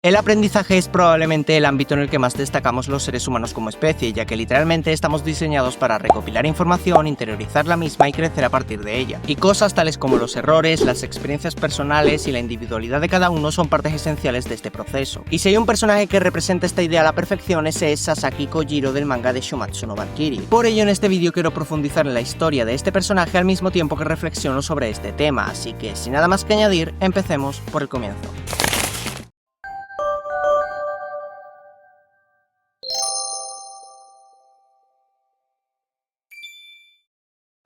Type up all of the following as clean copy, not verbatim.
El aprendizaje es probablemente el ámbito en el que más destacamos los seres humanos como especie, ya que literalmente estamos diseñados para recopilar información, interiorizar la misma y crecer a partir de ella. Y cosas tales como los errores, las experiencias personales y la individualidad de cada uno son partes esenciales de este proceso. Y si hay un personaje que representa esta idea a la perfección, ese es Sasaki Kojiro del manga de Shumatsu no Valkyrie. Por ello en este vídeo quiero profundizar en la historia de este personaje al mismo tiempo que reflexiono sobre este tema, así que sin nada más que añadir, empecemos por el comienzo.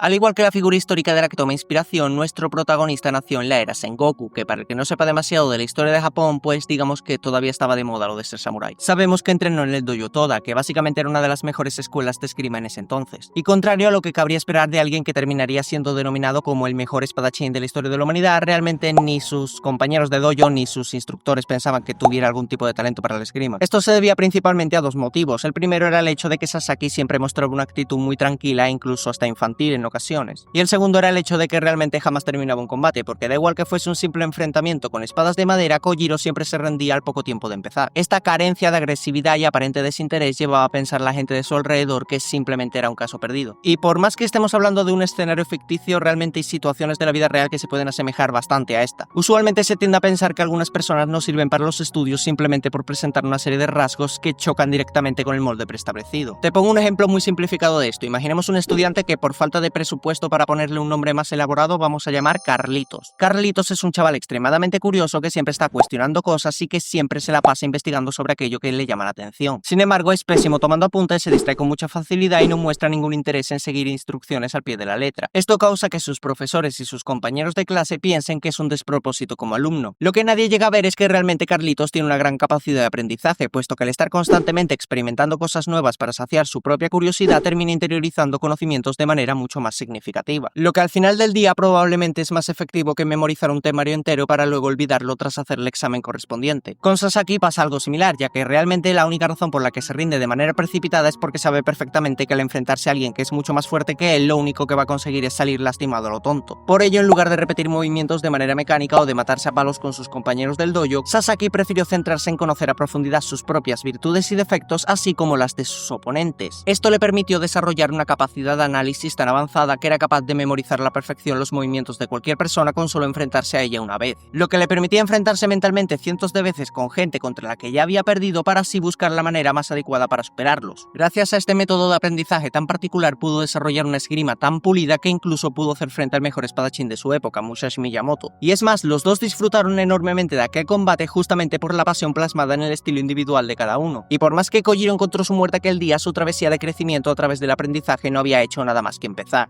Al igual que la figura histórica de la que toma inspiración, nuestro protagonista nació en la era Sengoku, que para el que no sepa demasiado de la historia de Japón, pues digamos que todavía estaba de moda lo de ser samurái. Sabemos que entrenó en el Dojo Toda, que básicamente era una de las mejores escuelas de esgrima en ese entonces. Y contrario a lo que cabría esperar de alguien que terminaría siendo denominado como el mejor espadachín de la historia de la humanidad, realmente ni sus compañeros de dojo ni sus instructores pensaban que tuviera algún tipo de talento para la esgrima. Esto se debía principalmente a dos motivos. El primero era el hecho de que Sasaki siempre mostraba una actitud muy tranquila e incluso hasta infantil en ocasiones. Y el segundo era el hecho de que realmente jamás terminaba un combate, porque da igual que fuese un simple enfrentamiento con espadas de madera, Kojiro siempre se rendía al poco tiempo de empezar. Esta carencia de agresividad y aparente desinterés llevaba a pensar la gente de su alrededor que simplemente era un caso perdido. Y por más que estemos hablando de un escenario ficticio, realmente hay situaciones de la vida real que se pueden asemejar bastante a esta. Usualmente se tiende a pensar que algunas personas no sirven para los estudios simplemente por presentar una serie de rasgos que chocan directamente con el molde preestablecido. Te pongo un ejemplo muy simplificado de esto. Imaginemos un estudiante que por falta de presupuesto para ponerle un nombre más elaborado vamos a llamar Carlitos. Carlitos es un chaval extremadamente curioso que siempre está cuestionando cosas y que siempre se la pasa investigando sobre aquello que le llama la atención. Sin embargo, es pésimo tomando apuntes, se distrae con mucha facilidad y no muestra ningún interés en seguir instrucciones al pie de la letra. Esto causa que sus profesores y sus compañeros de clase piensen que es un despropósito como alumno. Lo que nadie llega a ver es que realmente Carlitos tiene una gran capacidad de aprendizaje, puesto que al estar constantemente experimentando cosas nuevas para saciar su propia curiosidad, termina interiorizando conocimientos de manera mucho más significativa. Lo que al final del día probablemente es más efectivo que memorizar un temario entero para luego olvidarlo tras hacer el examen correspondiente. Con Sasaki pasa algo similar, ya que realmente la única razón por la que se rinde de manera precipitada es porque sabe perfectamente que al enfrentarse a alguien que es mucho más fuerte que él, lo único que va a conseguir es salir lastimado a lo tonto. Por ello, en lugar de repetir movimientos de manera mecánica o de matarse a palos con sus compañeros del dojo, Sasaki prefirió centrarse en conocer a profundidad sus propias virtudes y defectos, así como las de sus oponentes. Esto le permitió desarrollar una capacidad de análisis tan avanzada que era capaz de memorizar a la perfección los movimientos de cualquier persona con solo enfrentarse a ella una vez, lo que le permitía enfrentarse mentalmente cientos de veces con gente contra la que ya había perdido para así buscar la manera más adecuada para superarlos. Gracias a este método de aprendizaje tan particular pudo desarrollar una esgrima tan pulida que incluso pudo hacer frente al mejor espadachín de su época, Musashi Miyamoto. Y es más, los dos disfrutaron enormemente de aquel combate justamente por la pasión plasmada en el estilo individual de cada uno. Y por más que Kojiro encontró su muerte aquel día, su travesía de crecimiento a través del aprendizaje no había hecho nada más que empezar.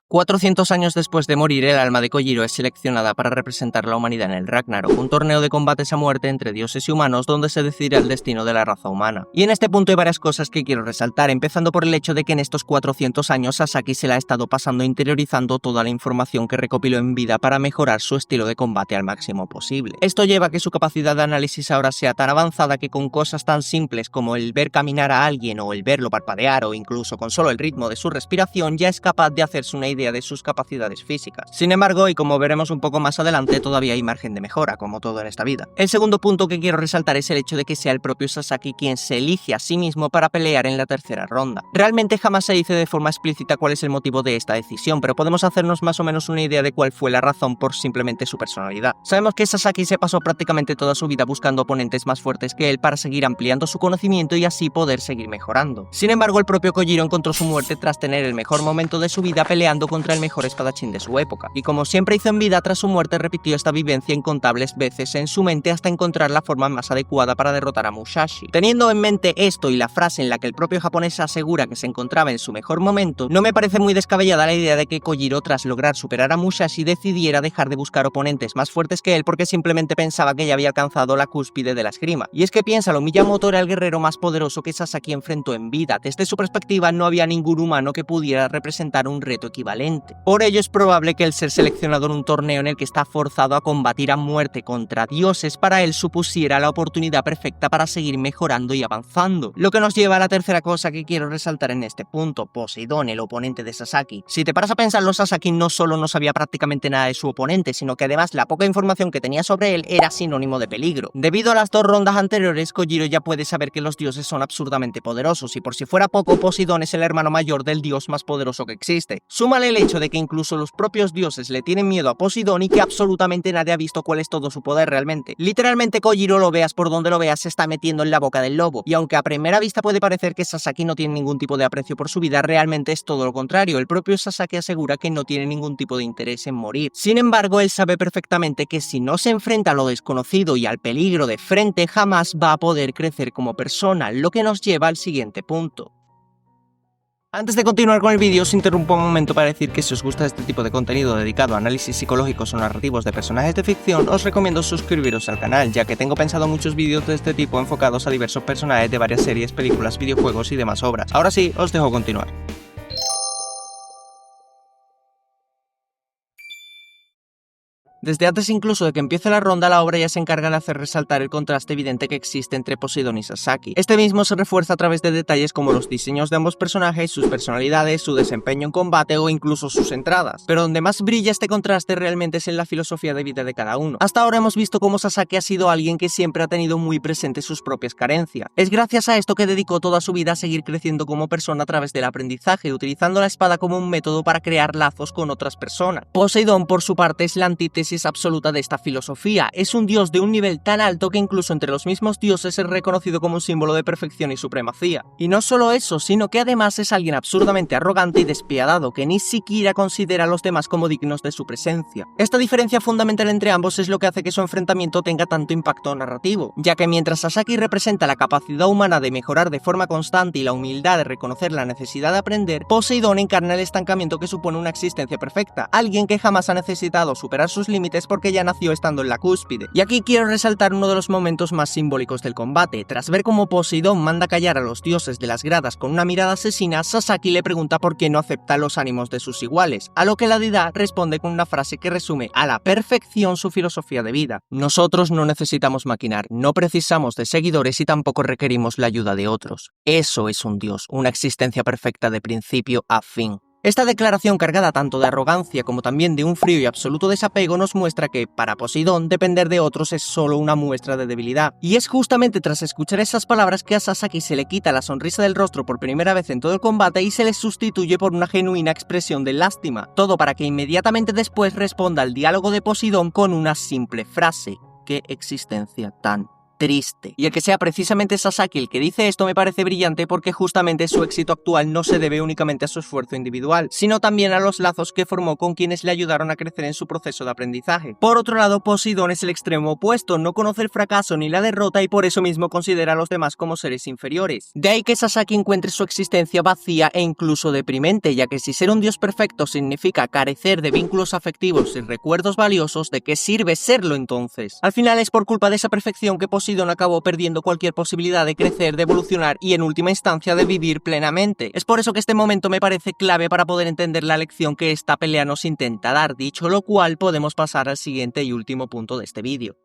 400 años después de morir, el alma de Kojiro es seleccionada para representar a la humanidad en el Ragnarok, un torneo de combates a muerte entre dioses y humanos donde se decidirá el destino de la raza humana. Y en este punto hay varias cosas que quiero resaltar, empezando por el hecho de que en estos 400 años Sasaki se la ha estado pasando interiorizando toda la información que recopiló en vida para mejorar su estilo de combate al máximo posible. Esto lleva a que su capacidad de análisis ahora sea tan avanzada que con cosas tan simples como el ver caminar a alguien o el verlo parpadear o incluso con solo el ritmo de su respiración ya es capaz de hacerse una idea de sus capacidades físicas. Sin embargo, y como veremos un poco más adelante, todavía hay margen de mejora, como todo en esta vida. El segundo punto que quiero resaltar es el hecho de que sea el propio Sasaki quien se elige a sí mismo para pelear en la tercera ronda. Realmente jamás se dice de forma explícita cuál es el motivo de esta decisión, pero podemos hacernos más o menos una idea de cuál fue la razón por simplemente su personalidad. Sabemos que Sasaki se pasó prácticamente toda su vida buscando oponentes más fuertes que él para seguir ampliando su conocimiento y así poder seguir mejorando. Sin embargo, el propio Kojiro encontró su muerte tras tener el mejor momento de su vida peleando contra el mejor espadachín de su época, y como siempre hizo en vida, tras su muerte repitió esta vivencia incontables veces en su mente hasta encontrar la forma más adecuada para derrotar a Musashi. Teniendo en mente esto y la frase en la que el propio japonés asegura que se encontraba en su mejor momento, no me parece muy descabellada la idea de que Kojiro, tras lograr superar a Musashi, decidiera dejar de buscar oponentes más fuertes que él porque simplemente pensaba que ya había alcanzado la cúspide de la esgrima. Y es que piénsalo, Miyamoto era el guerrero más poderoso que Sasaki enfrentó en vida. Desde su perspectiva no había ningún humano que pudiera representar un reto equivalente. equivalente. Por ello es probable que el ser seleccionado en un torneo en el que está forzado a combatir a muerte contra dioses para él supusiera la oportunidad perfecta para seguir mejorando y avanzando. Lo que nos lleva a la tercera cosa que quiero resaltar en este punto: Poseidón, el oponente de Sasaki. Si te paras a pensarlo, Sasaki no solo no sabía prácticamente nada de su oponente, sino que además la poca información que tenía sobre él era sinónimo de peligro. Debido a las 2 rondas anteriores, Kojiro ya puede saber que los dioses son absurdamente poderosos, y por si fuera poco, Poseidón es el hermano mayor del dios más poderoso que existe. Súmale el hecho de que incluso los propios dioses le tienen miedo a Poseidón y que absolutamente nadie ha visto cuál es todo su poder realmente. Literalmente Kojiro, lo veas por donde lo veas, se está metiendo en la boca del lobo, y aunque a primera vista puede parecer que Sasaki no tiene ningún tipo de aprecio por su vida, realmente es todo lo contrario. El propio Sasaki asegura que no tiene ningún tipo de interés en morir. Sin embargo, él sabe perfectamente que si no se enfrenta a lo desconocido y al peligro de frente, jamás va a poder crecer como persona, lo que nos lleva al siguiente punto. Antes de continuar con el vídeo, os interrumpo un momento para decir que si os gusta este tipo de contenido dedicado a análisis psicológicos o narrativos de personajes de ficción, os recomiendo suscribiros al canal, ya que tengo pensado muchos vídeos de este tipo enfocados a diversos personajes de varias series, películas, videojuegos y demás obras. Ahora sí, os dejo continuar. Desde antes incluso de que empiece la ronda, la obra ya se encarga de hacer resaltar el contraste evidente que existe entre Poseidón y Sasaki. Este mismo se refuerza a través de detalles como los diseños de ambos personajes, sus personalidades, su desempeño en combate o incluso sus entradas. Pero donde más brilla este contraste realmente es en la filosofía de vida de cada uno. Hasta ahora hemos visto cómo Sasaki ha sido alguien que siempre ha tenido muy presente sus propias carencias. Es gracias a esto que dedicó toda su vida a seguir creciendo como persona a través del aprendizaje, utilizando la espada como un método para crear lazos con otras personas. Poseidón, por su parte, es la antítesis absoluta de esta filosofía. Es un dios de un nivel tan alto que incluso entre los mismos dioses es reconocido como un símbolo de perfección y supremacía. Y no solo eso, sino que además es alguien absurdamente arrogante y despiadado, que ni siquiera considera a los demás como dignos de su presencia. Esta diferencia fundamental entre ambos es lo que hace que su enfrentamiento tenga tanto impacto narrativo, ya que mientras Sasaki representa la capacidad humana de mejorar de forma constante y la humildad de reconocer la necesidad de aprender, Poseidón encarna el estancamiento que supone una existencia perfecta, alguien que jamás ha necesitado superar sus límites porque ya nació estando en la cúspide. Y aquí quiero resaltar uno de los momentos más simbólicos del combate. Tras ver cómo Poseidón manda callar a los dioses de las gradas con una mirada asesina, Sasaki le pregunta por qué no acepta los ánimos de sus iguales, a lo que la deidad responde con una frase que resume a la perfección su filosofía de vida. Nosotros no necesitamos maquinar, no precisamos de seguidores y tampoco requerimos la ayuda de otros. Eso es un dios, una existencia perfecta de principio a fin. Esta declaración, cargada tanto de arrogancia como también de un frío y absoluto desapego, nos muestra que, para Poseidón, depender de otros es solo una muestra de debilidad. Y es justamente tras escuchar esas palabras que a Sasaki se le quita la sonrisa del rostro por primera vez en todo el combate y se le sustituye por una genuina expresión de lástima. Todo para que inmediatamente después responda al diálogo de Poseidón con una simple frase: ¡qué existencia tan triste! Y el que sea precisamente Sasaki el que dice esto me parece brillante, porque justamente su éxito actual no se debe únicamente a su esfuerzo individual, sino también a los lazos que formó con quienes le ayudaron a crecer en su proceso de aprendizaje. Por otro lado, Poseidón es el extremo opuesto, no conoce el fracaso ni la derrota y por eso mismo considera a los demás como seres inferiores. De ahí que Sasaki encuentre su existencia vacía e incluso deprimente, ya que si ser un dios perfecto significa carecer de vínculos afectivos y recuerdos valiosos, ¿de qué sirve serlo entonces? Al final es por culpa de esa perfección que Poseidón acabó perdiendo cualquier posibilidad de crecer, de evolucionar y en última instancia de vivir plenamente. Es por eso que este momento me parece clave para poder entender la lección que esta pelea nos intenta dar, dicho lo cual podemos pasar al siguiente y último punto de este vídeo.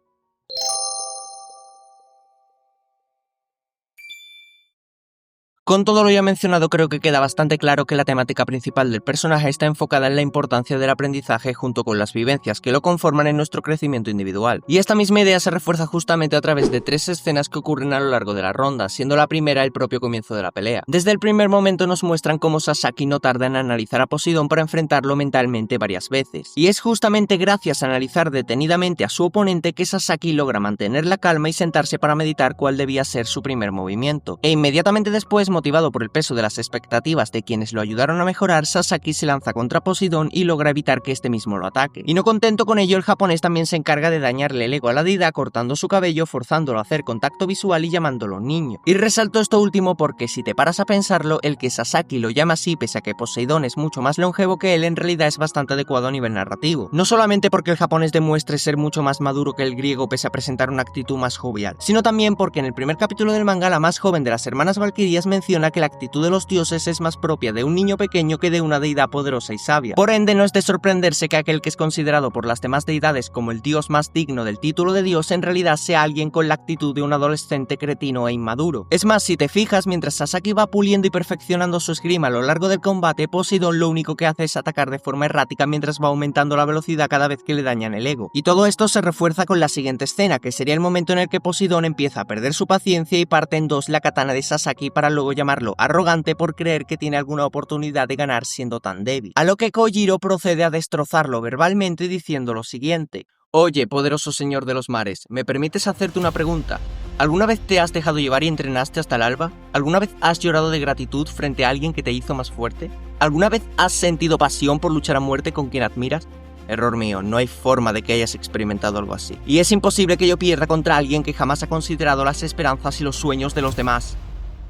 Con todo lo ya mencionado, creo que queda bastante claro que la temática principal del personaje está enfocada en la importancia del aprendizaje junto con las vivencias que lo conforman en nuestro crecimiento individual. Y esta misma idea se refuerza justamente a través de 3 escenas que ocurren a lo largo de la ronda, siendo la primera el propio comienzo de la pelea. Desde el primer momento nos muestran cómo Sasaki no tarda en analizar a Poseidón para enfrentarlo mentalmente varias veces. Y es justamente gracias a analizar detenidamente a su oponente que Sasaki logra mantener la calma y sentarse para meditar cuál debía ser su primer movimiento. E inmediatamente después, motivado por el peso de las expectativas de quienes lo ayudaron a mejorar, Sasaki se lanza contra Poseidón y logra evitar que este mismo lo ataque. Y no contento con ello, el japonés también se encarga de dañarle el ego a la deidad cortando su cabello, forzándolo a hacer contacto visual y llamándolo niño. Y resalto esto último porque si te paras a pensarlo, el que Sasaki lo llama así pese a que Poseidón es mucho más longevo que él, en realidad es bastante adecuado a nivel narrativo. No solamente porque el japonés demuestre ser mucho más maduro que el griego pese a presentar una actitud más jovial, sino también porque en el primer capítulo del manga la más joven de las hermanas valquirias menciona menciona que la actitud de los dioses es más propia de un niño pequeño que de una deidad poderosa y sabia. Por ende, no es de sorprenderse que aquel que es considerado por las demás deidades como el dios más digno del título de dios en realidad sea alguien con la actitud de un adolescente cretino e inmaduro. Es más, si te fijas, mientras Sasaki va puliendo y perfeccionando su esgrima a lo largo del combate, Poseidón lo único que hace es atacar de forma errática mientras va aumentando la velocidad cada vez que le dañan el ego. Y todo esto se refuerza con la siguiente escena, que sería el momento en el que Poseidón empieza a perder su paciencia y parte en dos la katana de Sasaki para luego llamarlo arrogante por creer que tiene alguna oportunidad de ganar siendo tan débil. A lo que Kojiro procede a destrozarlo verbalmente diciendo lo siguiente: oye, poderoso señor de los mares, ¿me permites hacerte una pregunta? ¿Alguna vez te has dejado llevar y entrenaste hasta el alba? ¿Alguna vez has llorado de gratitud frente a alguien que te hizo más fuerte? ¿Alguna vez has sentido pasión por luchar a muerte con quien admiras? Error mío, no hay forma de que hayas experimentado algo así. Y es imposible que yo pierda contra alguien que jamás ha considerado las esperanzas y los sueños de los demás.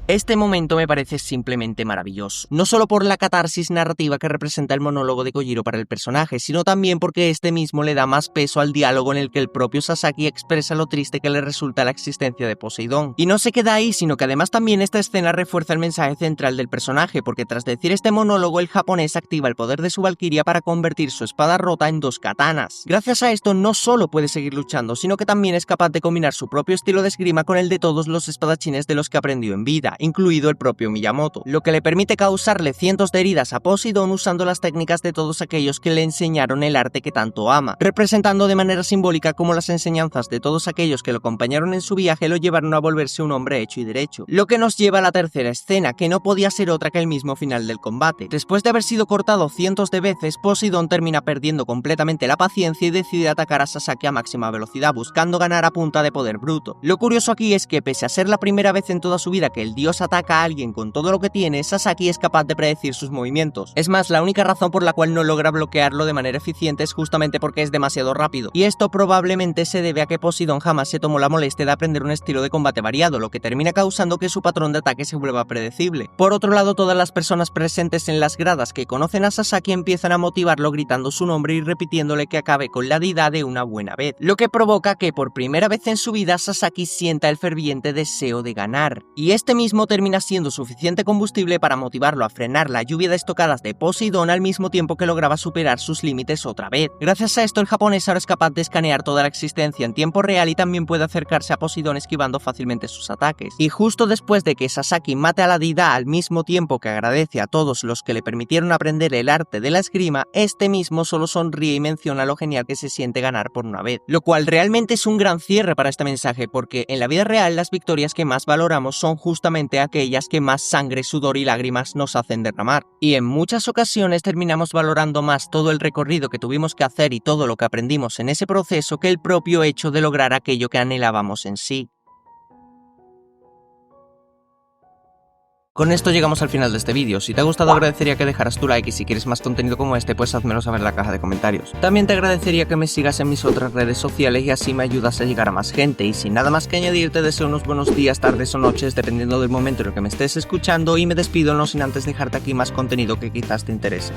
Este momento me parece simplemente maravilloso, no solo por la catarsis narrativa que representa el monólogo de Kojiro para el personaje, sino también porque este mismo le da más peso al diálogo en el que el propio Sasaki expresa lo triste que le resulta la existencia de Poseidón. Y no se queda ahí, sino que además también esta escena refuerza el mensaje central del personaje, porque tras decir este monólogo el japonés activa el poder de su valquiria para convertir su espada rota en dos katanas. Gracias a esto no solo puede seguir luchando, sino que también es capaz de combinar su propio estilo de esgrima con el de todos los espadachines de los que aprendió en vida, incluido el propio Miyamoto, lo que le permite causarle cientos de heridas a Poseidón usando las técnicas de todos aquellos que le enseñaron el arte que tanto ama, representando de manera simbólica cómo las enseñanzas de todos aquellos que lo acompañaron en su viaje lo llevaron a volverse un hombre hecho y derecho. Lo que nos lleva a la tercera escena, que no podía ser otra que el mismo final del combate. Después de haber sido cortado cientos de veces, Poseidón termina perdiendo completamente la paciencia y decide atacar a Sasaki a máxima velocidad, buscando ganar a punta de poder bruto. Lo curioso aquí es que, pese a ser la primera vez en toda su vida que el dios ataca a alguien con todo lo que tiene, Sasaki es capaz de predecir sus movimientos. Es más, la única razón por la cual no logra bloquearlo de manera eficiente es justamente porque es demasiado rápido, y esto probablemente se debe a que Poseidón jamás se tomó la molestia de aprender un estilo de combate variado, lo que termina causando que su patrón de ataque se vuelva predecible. Por otro lado, todas las personas presentes en las gradas que conocen a Sasaki empiezan a motivarlo gritando su nombre y repitiéndole que acabe con la deidad de una buena vez, lo que provoca que por primera vez en su vida Sasaki sienta el ferviente deseo de ganar, y este mismo termina siendo suficiente combustible para motivarlo a frenar la lluvia de estocadas de Poseidón al mismo tiempo que lograba superar sus límites otra vez. Gracias a esto el japonés ahora es capaz de escanear toda la existencia en tiempo real y también puede acercarse a Poseidón esquivando fácilmente sus ataques. Y justo después de que Sasaki mate a la deidad al mismo tiempo que agradece a todos los que le permitieron aprender el arte de la esgrima, este mismo solo sonríe y menciona lo genial que se siente ganar por una vez, lo cual realmente es un gran cierre para este mensaje, porque en la vida real las victorias que más valoramos son justamente aquellas que más sangre, sudor y lágrimas nos hacen derramar. Y en muchas ocasiones terminamos valorando más todo el recorrido que tuvimos que hacer y todo lo que aprendimos en ese proceso que el propio hecho de lograr aquello que anhelábamos en sí. Con esto llegamos al final de este vídeo. Si te ha gustado, agradecería que dejaras tu like, y si quieres más contenido como este, pues házmelo saber en la caja de comentarios. También te agradecería que me sigas en mis otras redes sociales y así me ayudas a llegar a más gente. Y sin nada más que añadir, te deseo unos buenos días, tardes o noches, dependiendo del momento en el que me estés escuchando, y me despido no sin antes dejarte aquí más contenido que quizás te interese.